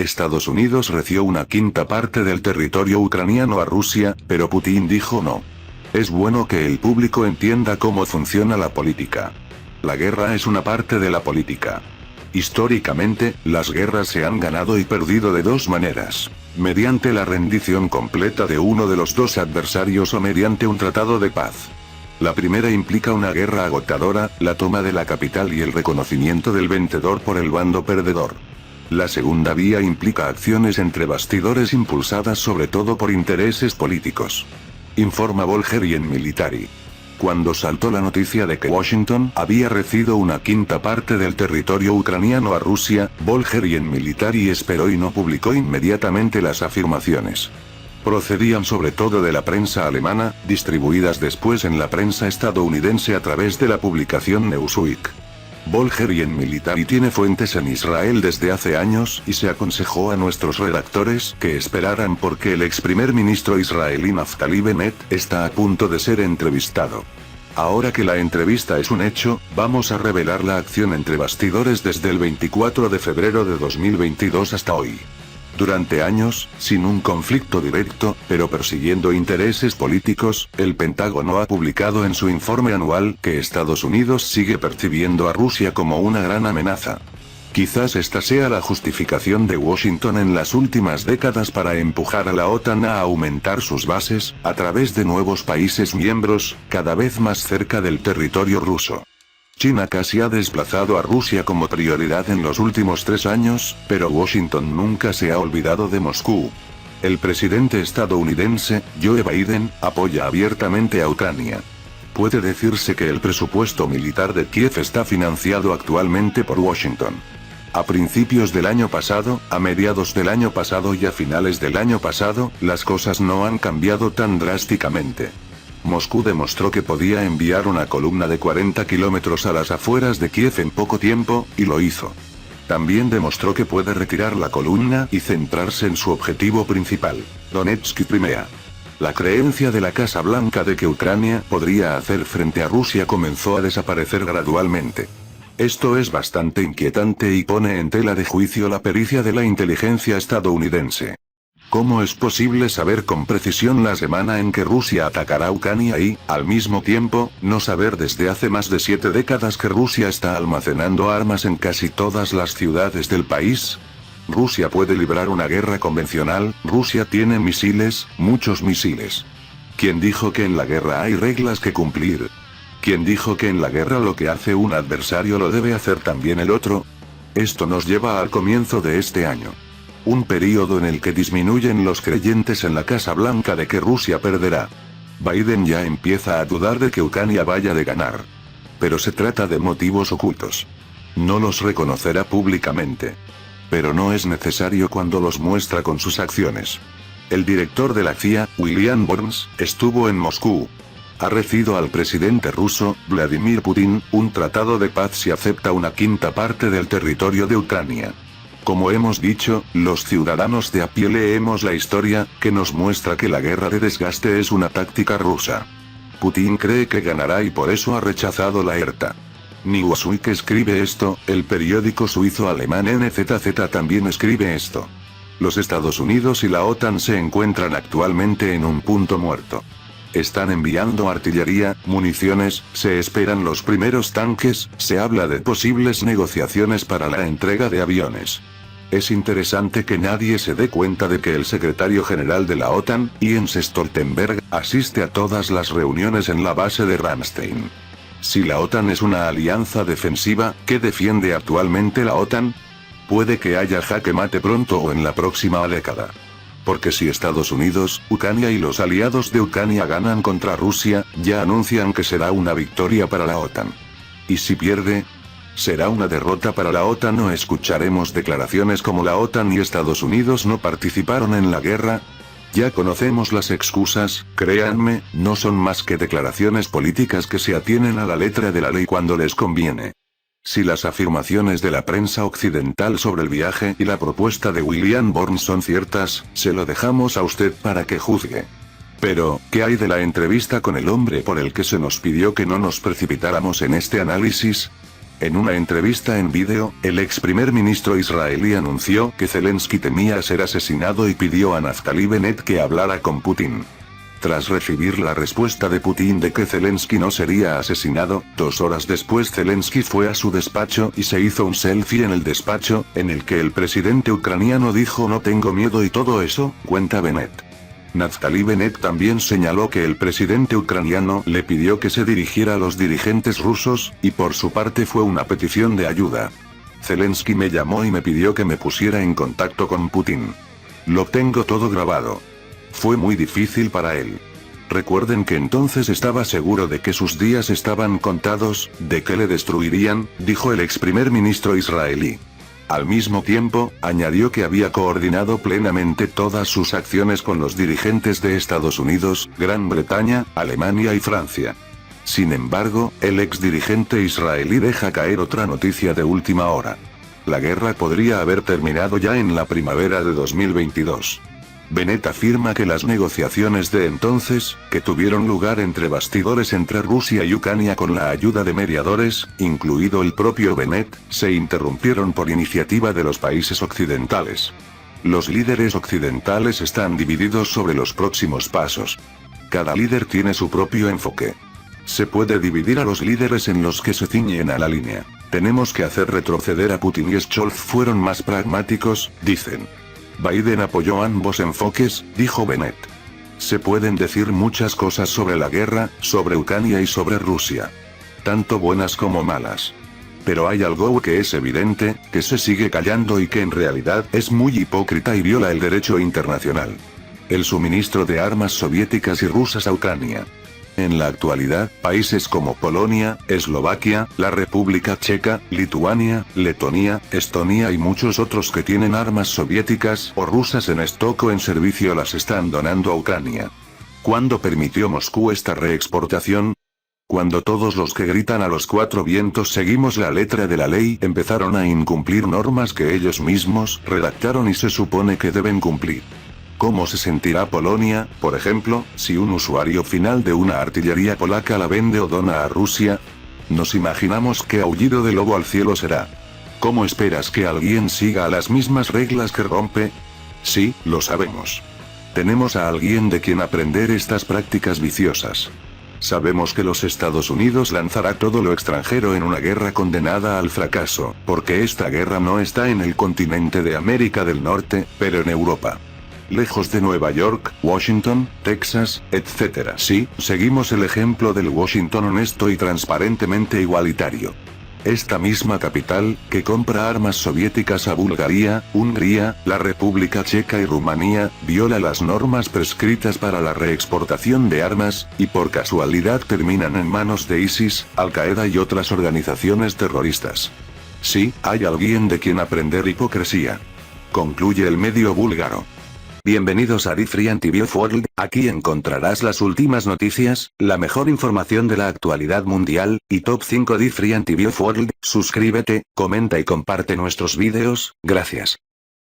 Estados Unidos reció una quinta parte del territorio ucraniano a Rusia, pero Putin dijo no. Es bueno que el público entienda cómo funciona la política. La guerra es una parte de la política. Históricamente, las guerras se han ganado y perdido de dos maneras: mediante la rendición completa de uno de los dos adversarios o mediante un tratado de paz. La primera implica una guerra agotadora, la toma de la capital y el reconocimiento del vencedor por el bando perdedor. La segunda vía implica acciones entre bastidores impulsadas sobre todo por intereses políticos. Informa Bulgarian Military. Cuando saltó la noticia de que Washington había recibido una quinta parte del territorio ucraniano a Rusia, Bulgarian Military esperó y no publicó inmediatamente las afirmaciones. Procedían sobre todo de la prensa alemana, distribuidas después en la prensa estadounidense a través de la publicación Newsweek. Bulgarian Military tiene fuentes en Israel desde hace años y se aconsejó a nuestros redactores que esperaran porque el ex primer ministro israelí Naftali Bennett está a punto de ser entrevistado. Ahora que la entrevista es un hecho, vamos a revelar la acción entre bastidores desde el 24 de febrero de 2022 hasta hoy. Durante años, sin un conflicto directo, pero persiguiendo intereses políticos, el Pentágono ha publicado en su informe anual que Estados Unidos sigue percibiendo a Rusia como una gran amenaza. Quizás esta sea la justificación de Washington en las últimas décadas para empujar a la OTAN a aumentar sus bases, a través de nuevos países miembros, cada vez más cerca del territorio ruso. China casi ha desplazado a Rusia como prioridad en los últimos 3 años, pero Washington nunca se ha olvidado de Moscú. El presidente estadounidense, Joe Biden, apoya abiertamente a Ucrania. Puede decirse que el presupuesto militar de Kiev está financiado actualmente por Washington. A principios del año pasado, a mediados del año pasado y a finales del año pasado, las cosas no han cambiado tan drásticamente. Moscú demostró que podía enviar una columna de 40 kilómetros a las afueras de Kiev en poco tiempo, y lo hizo. También demostró que puede retirar la columna y centrarse en su objetivo principal, Donetsk y Crimea. La creencia de la Casa Blanca de que Ucrania podría hacer frente a Rusia comenzó a desaparecer gradualmente. Esto es bastante inquietante y pone en tela de juicio la pericia de la inteligencia estadounidense. ¿Cómo es posible saber con precisión la semana en que Rusia atacará Ucrania y, al mismo tiempo, no saber desde hace más de 7 décadas que Rusia está almacenando armas en casi todas las ciudades del país? Rusia puede librar una guerra convencional, Rusia tiene misiles, muchos misiles. ¿Quién dijo que en la guerra hay reglas que cumplir? ¿Quién dijo que en la guerra lo que hace un adversario lo debe hacer también el otro? Esto nos lleva al comienzo de este año. Un período en el que disminuyen los creyentes en la Casa Blanca de que Rusia perderá. Biden ya empieza a dudar de que Ucrania vaya de ganar. Pero se trata de motivos ocultos. No los reconocerá públicamente. Pero no es necesario cuando los muestra con sus acciones. El director de la CIA, William Burns, estuvo en Moscú. Ha recibido al presidente ruso, Vladimir Putin, un tratado de paz si acepta una quinta parte del territorio de Ucrania. Como hemos dicho, los ciudadanos de a pie leemos la historia, que nos muestra que la guerra de desgaste es una táctica rusa. Putin cree que ganará y por eso ha rechazado la ERTA. Newsweek escribe esto, el periódico suizo-alemán NZZ también escribe esto. Los Estados Unidos y la OTAN se encuentran actualmente en un punto muerto. Están enviando artillería, municiones, se esperan los primeros tanques, se habla de posibles negociaciones para la entrega de aviones. Es interesante que nadie se dé cuenta de que el secretario general de la OTAN, Jens Stoltenberg, asiste a todas las reuniones en la base de Ramstein. Si la OTAN es una alianza defensiva, ¿qué defiende actualmente la OTAN? Puede que haya jaque mate pronto o en la próxima década. Porque si Estados Unidos, Ucrania y los aliados de Ucrania ganan contra Rusia, ya anuncian que será una victoria para la OTAN. ¿Y si pierde? ¿Será una derrota para la OTAN o escucharemos declaraciones como la OTAN y Estados Unidos no participaron en la guerra? Ya conocemos las excusas, créanme, no son más que declaraciones políticas que se atienen a la letra de la ley cuando les conviene. Si las afirmaciones de la prensa occidental sobre el viaje y la propuesta de William Burns son ciertas, se lo dejamos a usted para que juzgue. Pero, ¿qué hay de la entrevista con el hombre por el que se nos pidió que no nos precipitáramos en este análisis? En una entrevista en vídeo, el ex primer ministro israelí anunció que Zelensky temía ser asesinado y pidió a Naftali Bennett que hablara con Putin. Tras recibir la respuesta de Putin de que Zelensky no sería asesinado, 2 horas después Zelensky fue a su despacho y se hizo un selfie en el despacho, en el que el presidente ucraniano dijo "no tengo miedo" y todo eso, cuenta Bennett. Naftali Bennett también señaló que el presidente ucraniano le pidió que se dirigiera a los dirigentes rusos, y por su parte fue una petición de ayuda. Zelensky me llamó y me pidió que me pusiera en contacto con Putin. Lo tengo todo grabado. Fue muy difícil para él. Recuerden que entonces estaba seguro de que sus días estaban contados, de que le destruirían, dijo el ex primer ministro israelí. Al mismo tiempo, añadió que había coordinado plenamente todas sus acciones con los dirigentes de Estados Unidos, Gran Bretaña, Alemania y Francia. Sin embargo, el ex dirigente israelí deja caer otra noticia de última hora. La guerra podría haber terminado ya en la primavera de 2022. Bennett afirma que las negociaciones de entonces, que tuvieron lugar entre bastidores entre Rusia y Ucrania con la ayuda de mediadores, incluido el propio Bennett, se interrumpieron por iniciativa de los países occidentales. Los líderes occidentales están divididos sobre los próximos pasos. Cada líder tiene su propio enfoque. Se puede dividir a los líderes en los que se ciñen a la línea. Tenemos que hacer retroceder a Putin y Scholz fueron más pragmáticos, dicen. Biden apoyó ambos enfoques, dijo Bennett. Se pueden decir muchas cosas sobre la guerra, sobre Ucrania y sobre Rusia. Tanto buenas como malas. Pero hay algo que es evidente, que se sigue callando y que en realidad es muy hipócrita y viola el derecho internacional. El suministro de armas soviéticas y rusas a Ucrania. En la actualidad, países como Polonia, Eslovaquia, la República Checa, Lituania, Letonia, Estonia y muchos otros que tienen armas soviéticas o rusas en stock o en servicio las están donando a Ucrania. ¿Cuándo permitió Moscú esta reexportación? Cuando todos los que gritan a los 4 vientos seguimos la letra de la ley empezaron a incumplir normas que ellos mismos redactaron y se supone que deben cumplir. ¿Cómo se sentirá Polonia, por ejemplo, si un usuario final de una artillería polaca la vende o dona a Rusia? Nos imaginamos qué aullido de lobo al cielo será. ¿Cómo esperas que alguien siga las mismas reglas que rompe? Sí, lo sabemos. Tenemos a alguien de quien aprender estas prácticas viciosas. Sabemos que los Estados Unidos lanzará todo lo extranjero en una guerra condenada al fracaso, porque esta guerra no está en el continente de América del Norte, pero en Europa. Lejos de Nueva York, Washington, Texas, etc. Sí, seguimos el ejemplo del Washington honesto y transparentemente igualitario. Esta misma capital, que compra armas soviéticas a Bulgaria, Hungría, la República Checa y Rumanía, viola las normas prescritas para la reexportación de armas, y por casualidad terminan en manos de ISIS, Al-Qaeda y otras organizaciones terroristas. Sí, hay alguien de quien aprender hipocresía. Concluye el medio búlgaro. Bienvenidos a Free Antibiot World, aquí encontrarás las últimas noticias, la mejor información de la actualidad mundial, y top 5 de Free Antibiot World. Suscríbete, comenta y comparte nuestros vídeos, gracias.